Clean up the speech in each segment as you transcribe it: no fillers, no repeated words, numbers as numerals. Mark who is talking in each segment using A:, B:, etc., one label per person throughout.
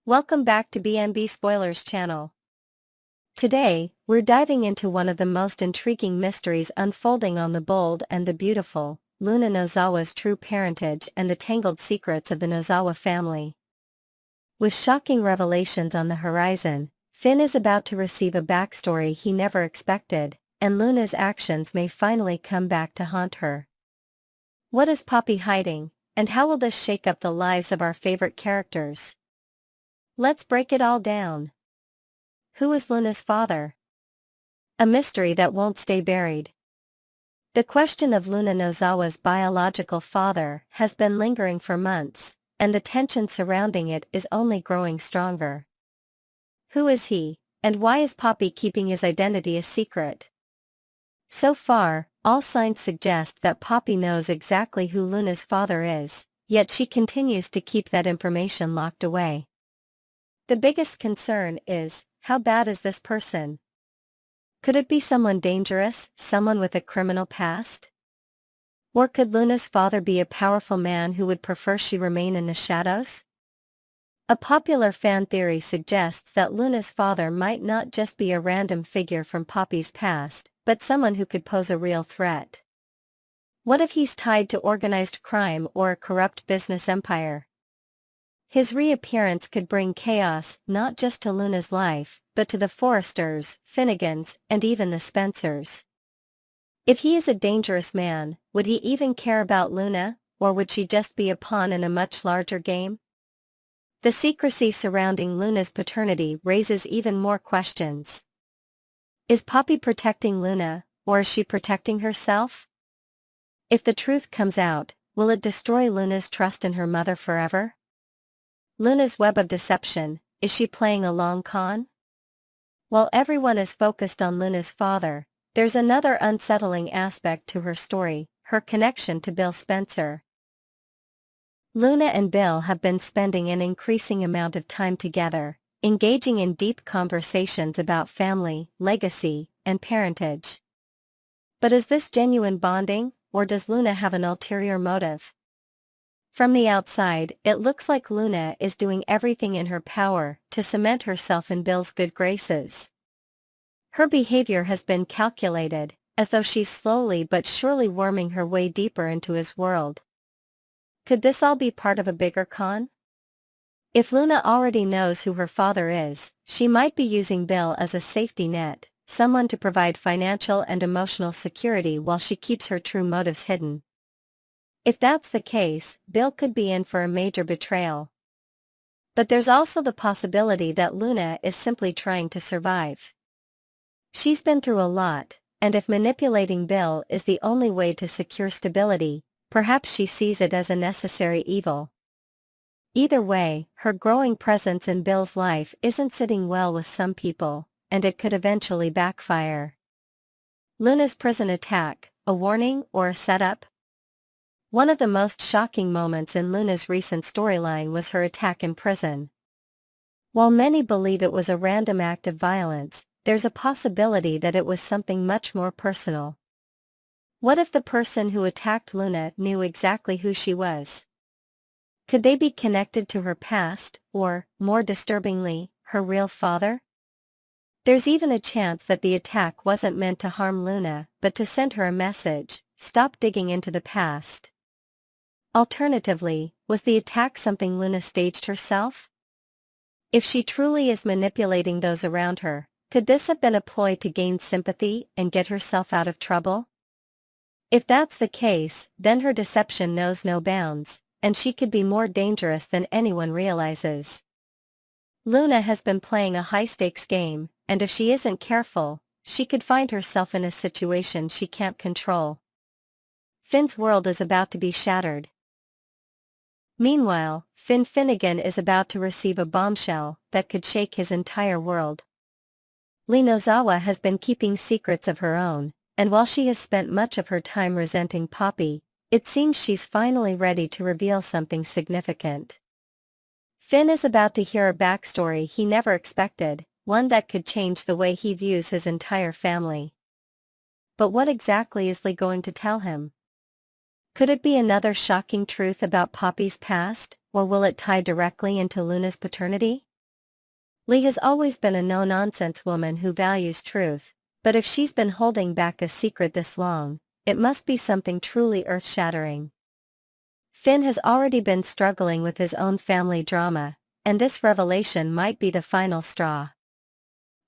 A: Welcome back to BNB Spoilers channel. Today, we're diving into one of the most intriguing mysteries unfolding on The Bold and the Beautiful, Luna Nozawa's true parentage and the tangled secrets of the Nozawa family. With shocking revelations on the horizon, Finn is about to receive a backstory he never expected, and Luna's actions may finally come back to haunt her. What is Poppy hiding, and how will this shake up the lives of our favorite characters? Let's break it all down. Who is Luna's father? A mystery that won't stay buried. The question of Luna Nozawa's biological father has been lingering for months, and the tension surrounding it is only growing stronger. Who is he, and why is Poppy keeping his identity a secret? So far, all signs suggest that Poppy knows exactly who Luna's father is, yet she continues to keep that information locked away. The biggest concern is, how bad is this person? Could it be someone dangerous, someone with a criminal past? Or could Luna's father be a powerful man who would prefer she remain in the shadows? A popular fan theory suggests that Luna's father might not just be a random figure from Poppy's past, but someone who could pose a real threat. What if he's tied to organized crime or a corrupt business empire? His reappearance could bring chaos not just to Luna's life, but to the Forresters, Finnegans, and even the Spencers. If he is a dangerous man, would he even care about Luna, or would she just be a pawn in a much larger game? The secrecy surrounding Luna's paternity raises even more questions. Is Poppy protecting Luna, or is she protecting herself? If the truth comes out, will it destroy Luna's trust in her mother forever? Luna's web of deception, is she playing a long con? While everyone is focused on Luna's father, there's another unsettling aspect to her story, her connection to Bill Spencer. Luna and Bill have been spending an increasing amount of time together, engaging in deep conversations about family, legacy, and parentage. But is this genuine bonding, or does Luna have an ulterior motive? From the outside, it looks like Luna is doing everything in her power to cement herself in Bill's good graces. Her behavior has been calculated, as though she's slowly but surely worming her way deeper into his world. Could this all be part of a bigger con? If Luna already knows who her father is, she might be using Bill as a safety net, someone to provide financial and emotional security while she keeps her true motives hidden. If that's the case, Bill could be in for a major betrayal. But there's also the possibility that Luna is simply trying to survive. She's been through a lot, and if manipulating Bill is the only way to secure stability, perhaps she sees it as a necessary evil. Either way, her growing presence in Bill's life isn't sitting well with some people, and it could eventually backfire. Luna's prison attack, a warning or a setup? One of the most shocking moments in Luna's recent storyline was her attack in prison. While many believe it was a random act of violence, there's a possibility that it was something much more personal. What if the person who attacked Luna knew exactly who she was? Could they be connected to her past, or, more disturbingly, her real father? There's even a chance that the attack wasn't meant to harm Luna, but to send her a message: stop digging into the past. Alternatively, was the attack something Luna staged herself? If she truly is manipulating those around her, could this have been a ploy to gain sympathy and get herself out of trouble? If that's the case, then her deception knows no bounds, and she could be more dangerous than anyone realizes. Luna has been playing a high-stakes game, and if she isn't careful, she could find herself in a situation she can't control. Finn's world is about to be shattered. Meanwhile, Finn Finnegan is about to receive a bombshell that could shake his entire world. Lee Nozawa has been keeping secrets of her own, and while she has spent much of her time resenting Poppy, it seems she's finally ready to reveal something significant. Finn is about to hear a backstory he never expected, one that could change the way he views his entire family. But what exactly is Lee going to tell him? Could it be another shocking truth about Poppy's past, or will it tie directly into Luna's paternity? Lee has always been a no-nonsense woman who values truth, but if she's been holding back a secret this long, it must be something truly earth-shattering. Finn has already been struggling with his own family drama, and this revelation might be the final straw.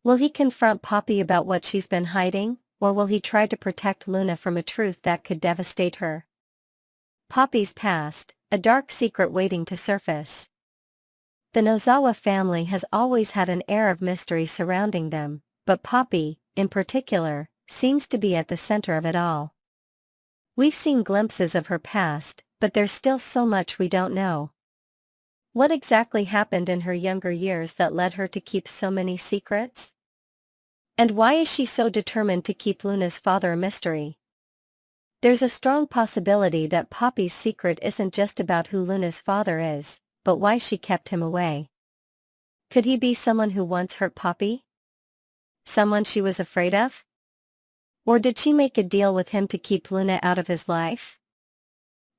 A: Will he confront Poppy about what she's been hiding, or will he try to protect Luna from a truth that could devastate her? Poppy's past, a dark secret waiting to surface. The Nozawa family has always had an air of mystery surrounding them, but Poppy, in particular, seems to be at the center of it all. We've seen glimpses of her past, but there's still so much we don't know. What exactly happened in her younger years that led her to keep so many secrets? And why is she so determined to keep Luna's father a mystery? There's a strong possibility that Poppy's secret isn't just about who Luna's father is, but why she kept him away. Could he be someone who once hurt Poppy? Someone she was afraid of? Or did she make a deal with him to keep Luna out of his life?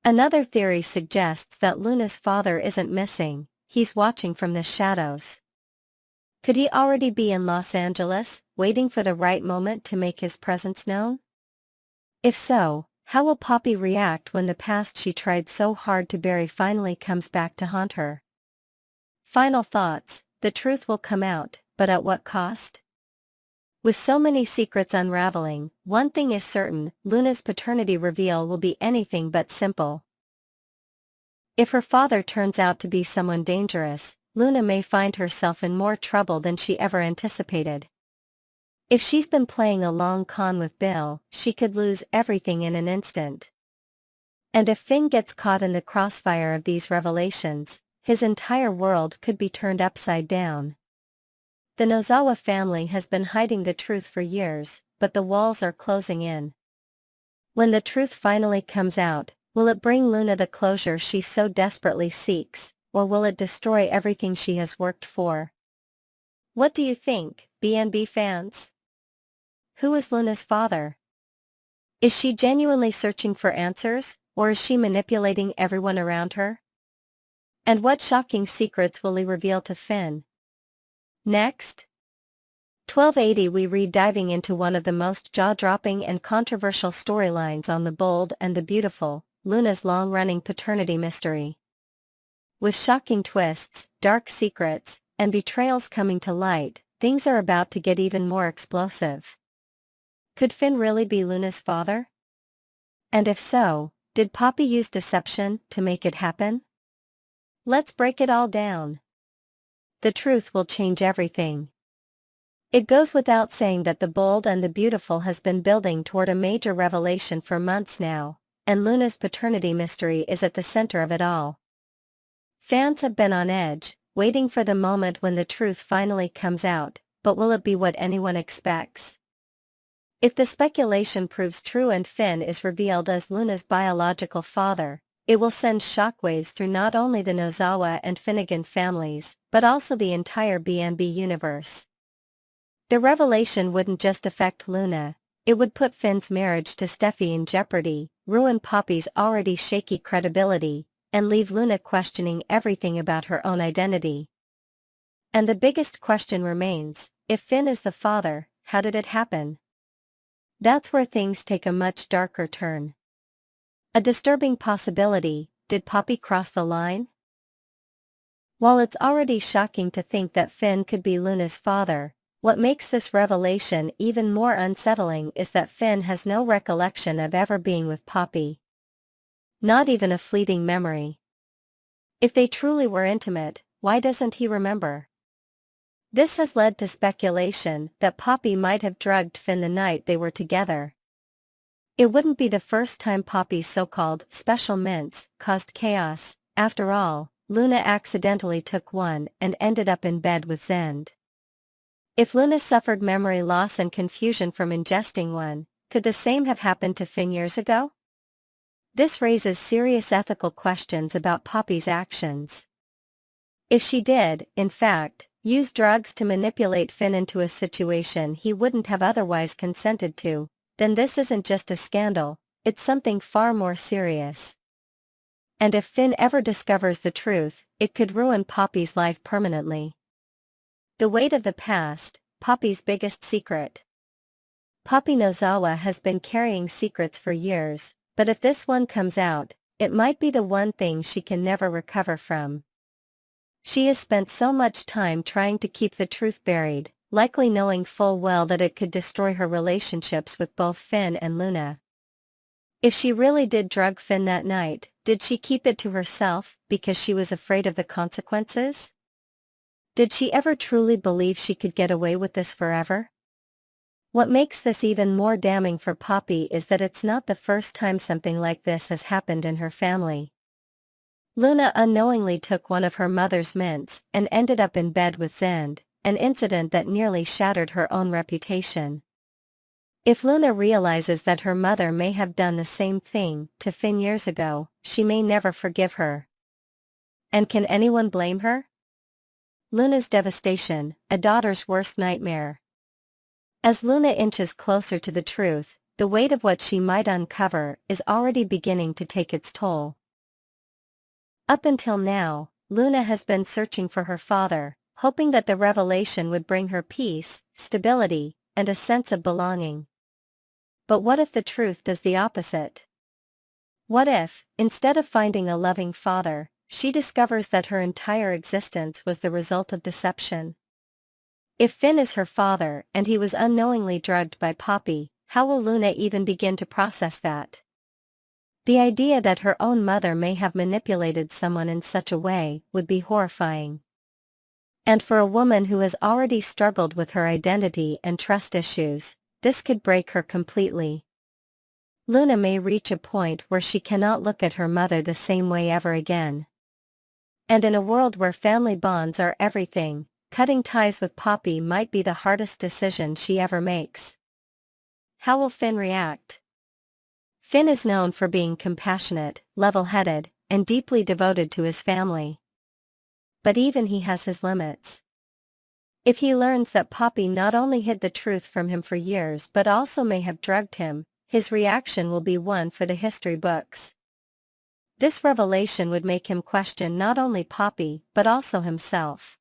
A: Another theory suggests that Luna's father isn't missing, he's watching from the shadows. Could he already be in Los Angeles, waiting for the right moment to make his presence known? If so, how will Poppy react when the past she tried so hard to bury finally comes back to haunt her? Final thoughts: the truth will come out, but at what cost? With so many secrets unraveling, one thing is certain: Luna's paternity reveal will be anything but simple. If her father turns out to be someone dangerous, Luna may find herself in more trouble than she ever anticipated. If she's been playing a long con with Bill, she could lose everything in an instant. And if Finn gets caught in the crossfire of these revelations, his entire world could be turned upside down. The Nozawa family has been hiding the truth for years, but the walls are closing in. When the truth finally comes out, will it bring Luna the closure she so desperately seeks, or will it destroy everything she has worked for? What do you think, BNB fans? Who is Luna's father? Is she genuinely searching for answers, or is she manipulating everyone around her? And what shocking secrets will he reveal to Finn? Next, 1280 we read diving into one of the most jaw-dropping and controversial storylines on The Bold and the Beautiful, Luna's long-running paternity mystery. With shocking twists, dark secrets, and betrayals coming to light, things are about to get even more explosive. Could Finn really be Luna's father? And if so, did Poppy use deception to make it happen? Let's break it all down. The truth will change everything. It goes without saying that The Bold and the Beautiful has been building toward a major revelation for months now, and Luna's paternity mystery is at the center of it all. Fans have been on edge, waiting for the moment when the truth finally comes out, but will it be what anyone expects? If the speculation proves true and Finn is revealed as Luna's biological father, it will send shockwaves through not only the Nozawa and Finnegan families, but also the entire BNB universe. The revelation wouldn't just affect Luna, it would put Finn's marriage to Steffi in jeopardy, ruin Poppy's already shaky credibility, and leave Luna questioning everything about her own identity. And the biggest question remains: if Finn is the father, how did it happen? That's where things take a much darker turn. A disturbing possibility: did Poppy cross the line? While it's already shocking to think that Finn could be Luna's father, what makes this revelation even more unsettling is that Finn has no recollection of ever being with Poppy. Not even a fleeting memory. If they truly were intimate, why doesn't he remember? This has led to speculation that Poppy might have drugged Finn the night they were together. It wouldn't be the first time Poppy's so-called special mints caused chaos. After all, Luna accidentally took one and ended up in bed with Zend. If Luna suffered memory loss and confusion from ingesting one, could the same have happened to Finn years ago? This raises serious ethical questions about Poppy's actions. If she did, in fact, use drugs to manipulate Finn into a situation he wouldn't have otherwise consented to, then this isn't just a scandal, it's something far more serious. And if Finn ever discovers the truth, it could ruin Poppy's life permanently. The weight of the past, Poppy's biggest secret. Poppy Nozawa has been carrying secrets for years, but if this one comes out, it might be the one thing she can never recover from. She has spent so much time trying to keep the truth buried, likely knowing full well that it could destroy her relationships with both Finn and Luna. If she really did drug Finn that night, did she keep it to herself because she was afraid of the consequences? Did she ever truly believe she could get away with this forever? What makes this even more damning for Poppy is that it's not the first time something like this has happened in her family. Luna unknowingly took one of her mother's mints and ended up in bed with Zend, an incident that nearly shattered her own reputation. If Luna realizes that her mother may have done the same thing to Finn years ago, she may never forgive her. And can anyone blame her? Luna's devastation, a daughter's worst nightmare. As Luna inches closer to the truth, the weight of what she might uncover is already beginning to take its toll. Up until now, Luna has been searching for her father, hoping that the revelation would bring her peace, stability, and a sense of belonging. But what if the truth does the opposite? What if, instead of finding a loving father, she discovers that her entire existence was the result of deception? If Finn is her father and he was unknowingly drugged by Poppy, how will Luna even begin to process that? The idea that her own mother may have manipulated someone in such a way would be horrifying. And for a woman who has already struggled with her identity and trust issues, this could break her completely. Luna may reach a point where she cannot look at her mother the same way ever again. And in a world where family bonds are everything, cutting ties with Poppy might be the hardest decision she ever makes. How will Finn react? Finn is known for being compassionate, level-headed, and deeply devoted to his family. But even he has his limits. If he learns that Poppy not only hid the truth from him for years but also may have drugged him, his reaction will be one for the history books. This revelation would make him question not only Poppy but also himself.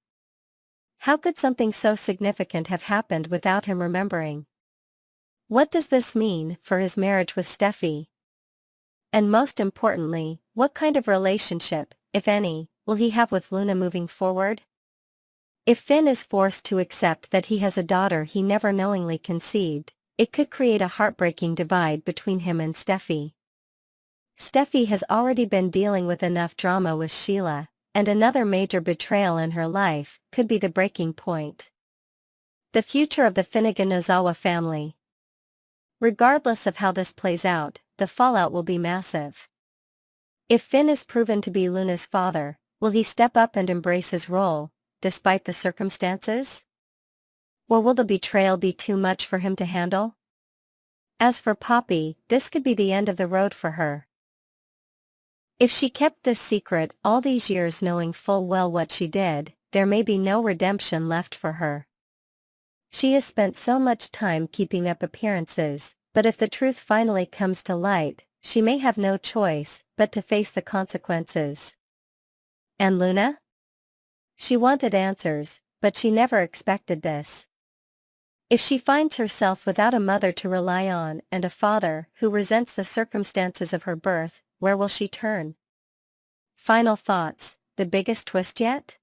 A: How could something so significant have happened without him remembering? What does this mean for his marriage with Steffi? And most importantly, what kind of relationship, if any, will he have with Luna moving forward? If Finn is forced to accept that he has a daughter he never knowingly conceived, it could create a heartbreaking divide between him and Steffi. Steffi has already been dealing with enough drama with Sheila, and another major betrayal in her life could be the breaking point. The future of the Finnegan-Nozawa family. Regardless of how this plays out, the fallout will be massive. If Finn is proven to be Luna's father, will he step up and embrace his role, despite the circumstances? Or will the betrayal be too much for him to handle? As for Poppy, this could be the end of the road for her. If she kept this secret all these years knowing full well what she did, there may be no redemption left for her. She has spent so much time keeping up appearances, but if the truth finally comes to light, she may have no choice but to face the consequences. And Luna? She wanted answers, but she never expected this. If she finds herself without a mother to rely on and a father who resents the circumstances of her birth, where will she turn? Final thoughts, the biggest twist yet?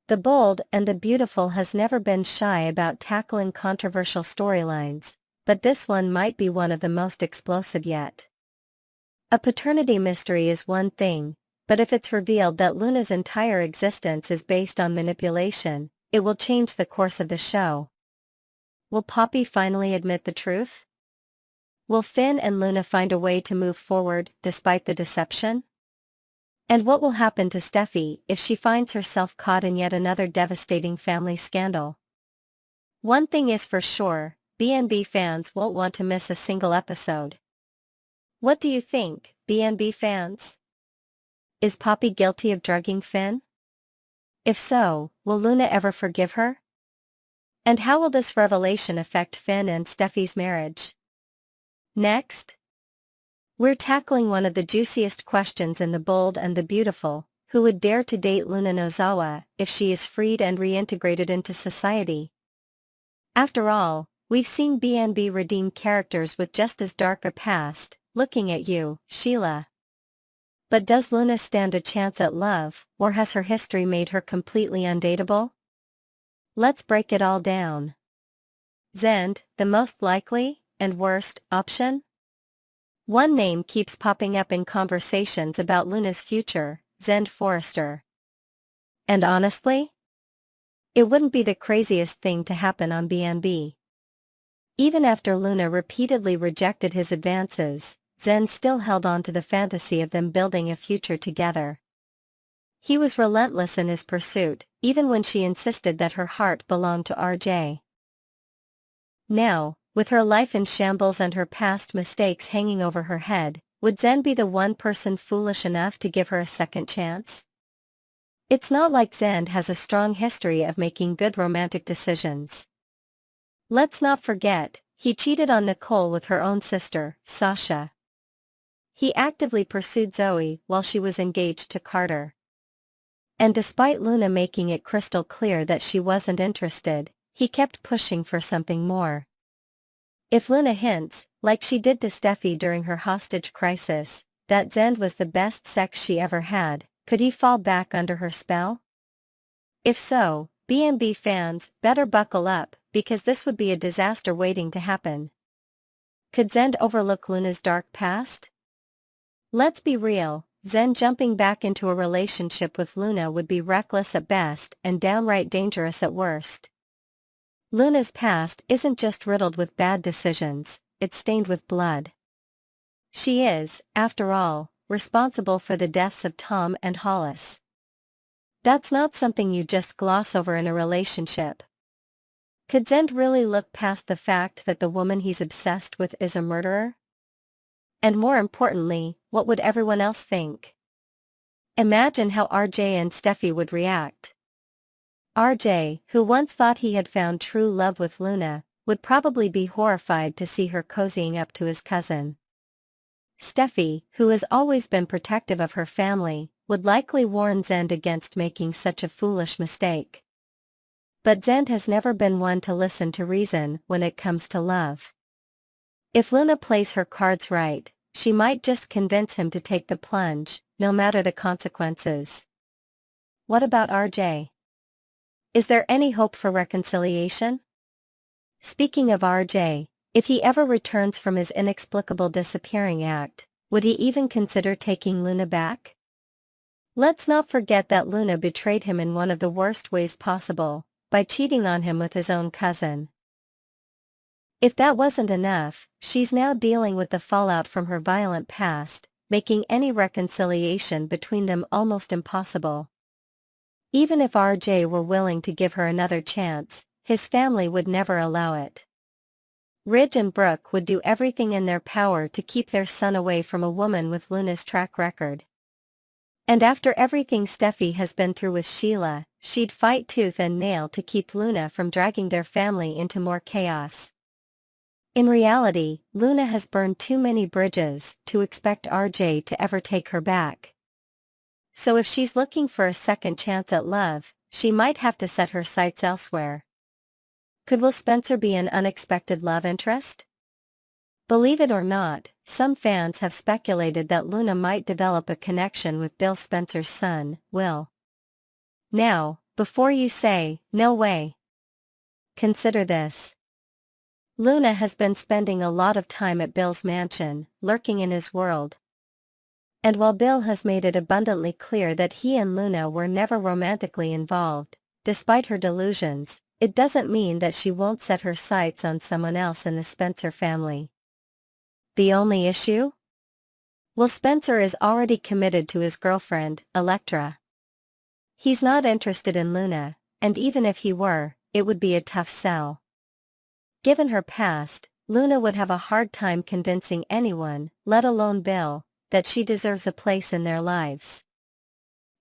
A: The Bold and the Beautiful has never been shy about tackling controversial storylines, but this one might be one of the most explosive yet. A paternity mystery is one thing, but if it's revealed that Luna's entire existence is based on manipulation, it will change the course of the show. Will Poppy finally admit the truth? Will Finn and Luna find a way to move forward despite the deception? And what will happen to Steffi if she finds herself caught in yet another devastating family scandal? One thing is for sure, B&B fans won't want to miss a single episode. What do you think, B&B fans? Is Poppy guilty of drugging Finn? If so, will Luna ever forgive her? And how will this revelation affect Finn and Steffi's marriage? Next, we're tackling one of the juiciest questions in The Bold and the Beautiful: who would dare to date Luna Nozawa if she is freed and reintegrated into society? After all, we've seen BNB redeem characters with just as dark a past, looking at you, Sheila. But does Luna stand a chance at love, or has her history made her completely undateable? Let's break it all down. Zend, the most likely, and worst, option? One name keeps popping up in conversations about Luna's future, Zend Forrester. And honestly, it wouldn't be the craziest thing to happen on BNB. Even after Luna repeatedly rejected his advances, Zend still held on to the fantasy of them building a future together. He was relentless in his pursuit, even when she insisted that her heart belonged to RJ. Now, with her life in shambles and her past mistakes hanging over her head, would Zend be the one person foolish enough to give her a second chance? It's not like Zend has a strong history of making good romantic decisions. Let's not forget, he cheated on Nicole with her own sister, Sasha. He actively pursued Zoe while she was engaged to Carter. And despite Luna making it crystal clear that she wasn't interested, he kept pushing for something more. If Luna hints, like she did to Steffi during her hostage crisis, that Zend was the best sex she ever had, could he fall back under her spell? If so, BNB fans better buckle up, because this would be a disaster waiting to happen. Could Zend overlook Luna's dark past? Let's be real, Zend jumping back into a relationship with Luna would be reckless at best and downright dangerous at worst. Luna's past isn't just riddled with bad decisions, it's stained with blood. She is, after all, responsible for the deaths of Tom and Hollis. That's not something you just gloss over in a relationship. Could Zend really look past the fact that the woman he's obsessed with is a murderer? And more importantly, what would everyone else think? Imagine how RJ and Steffi would react. RJ, who once thought he had found true love with Luna, would probably be horrified to see her cozying up to his cousin. Steffi, who has always been protective of her family, would likely warn Zend against making such a foolish mistake. But Zend has never been one to listen to reason when it comes to love. If Luna plays her cards right, she might just convince him to take the plunge, no matter the consequences. What about RJ? Is there any hope for reconciliation? Speaking of RJ, if he ever returns from his inexplicable disappearing act, would he even consider taking Luna back? Let's not forget that Luna betrayed him in one of the worst ways possible, by cheating on him with his own cousin. If that wasn't enough, she's now dealing with the fallout from her violent past, making any reconciliation between them almost impossible. Even if RJ were willing to give her another chance, his family would never allow it. Ridge and Brooke would do everything in their power to keep their son away from a woman with Luna's track record. And after everything Steffi has been through with Sheila, she'd fight tooth and nail to keep Luna from dragging their family into more chaos. In reality, Luna has burned too many bridges to expect RJ to ever take her back. So if she's looking for a second chance at love, she might have to set her sights elsewhere. Could Will Spencer be an unexpected love interest? Believe it or not, some fans have speculated that Luna might develop a connection with Bill Spencer's son, Will. Now, before you say, "No way," consider this. Luna has been spending a lot of time at Bill's mansion, lurking in his world. And while Bill has made it abundantly clear that he and Luna were never romantically involved, despite her delusions, it doesn't mean that she won't set her sights on someone else in the Spencer family. The only issue? Will Spencer is already committed to his girlfriend, Electra. He's not interested in Luna, and even if he were, it would be a tough sell. Given her past, Luna would have a hard time convincing anyone, let alone Bill, that she deserves a place in their lives.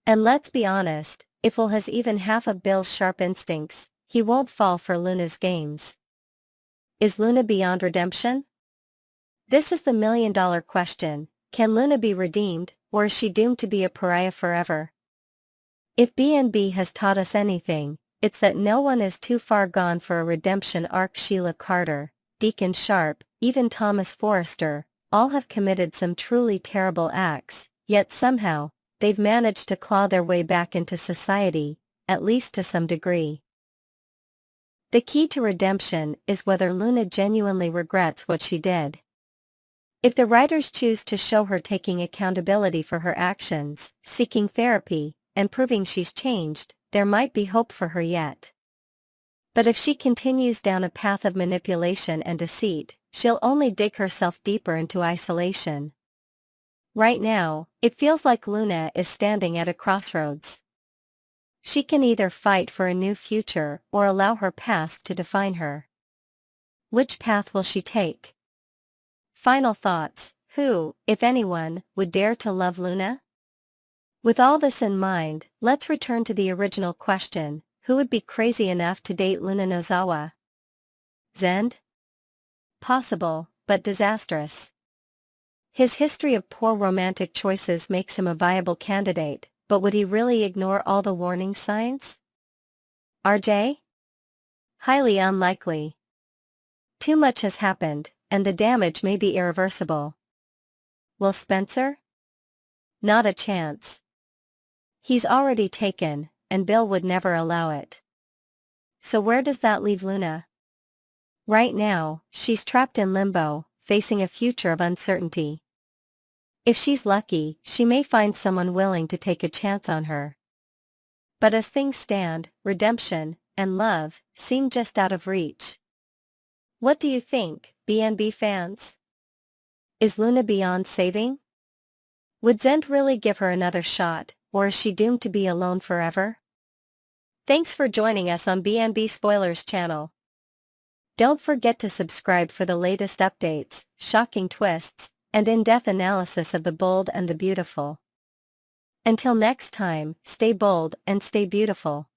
A: And let's be honest, if Will has even half of Bill's sharp instincts, he won't fall for Luna's games. Is Luna beyond redemption? This is the million-dollar question. Can Luna be redeemed, or is she doomed to be a pariah forever? If B&B has taught us anything, it's that no one is too far gone for a redemption arc. Sheila Carter, Deacon Sharp, even Thomas Forrester, all have committed some truly terrible acts, yet somehow, they've managed to claw their way back into society, at least to some degree. The key to redemption is whether Luna genuinely regrets what she did. If the writers choose to show her taking accountability for her actions, seeking therapy, and proving she's changed, there might be hope for her yet. But if she continues down a path of manipulation and deceit, she'll only dig herself deeper into isolation. Right now, it feels like Luna is standing at a crossroads. She can either fight for a new future or allow her past to define her. Which path will she take? Final thoughts: who, if anyone, would dare to love Luna? With all this in mind, let's return to the original question: who would be crazy enough to date Luna Nozawa? Zend? Possible, but disastrous. His history of poor romantic choices makes him a viable candidate, but would he really ignore all the warning signs? RJ? Highly unlikely. Too much has happened, and the damage may be irreversible. Will Spencer? Not a chance. He's already taken, and Bill would never allow it. So where does that leave Luna? Right now, she's trapped in limbo, facing a future of uncertainty. If she's lucky, she may find someone willing to take a chance on her. But as things stand, redemption and love seem just out of reach. What do you think, B&B fans? Is Luna beyond saving? Would Zend really give her another shot, or is she doomed to be alone forever? Thanks for joining us on B&B Spoilers channel. Don't forget to subscribe for the latest updates, shocking twists, and in-depth analysis of the bold and the beautiful. Until next time, stay bold and stay beautiful.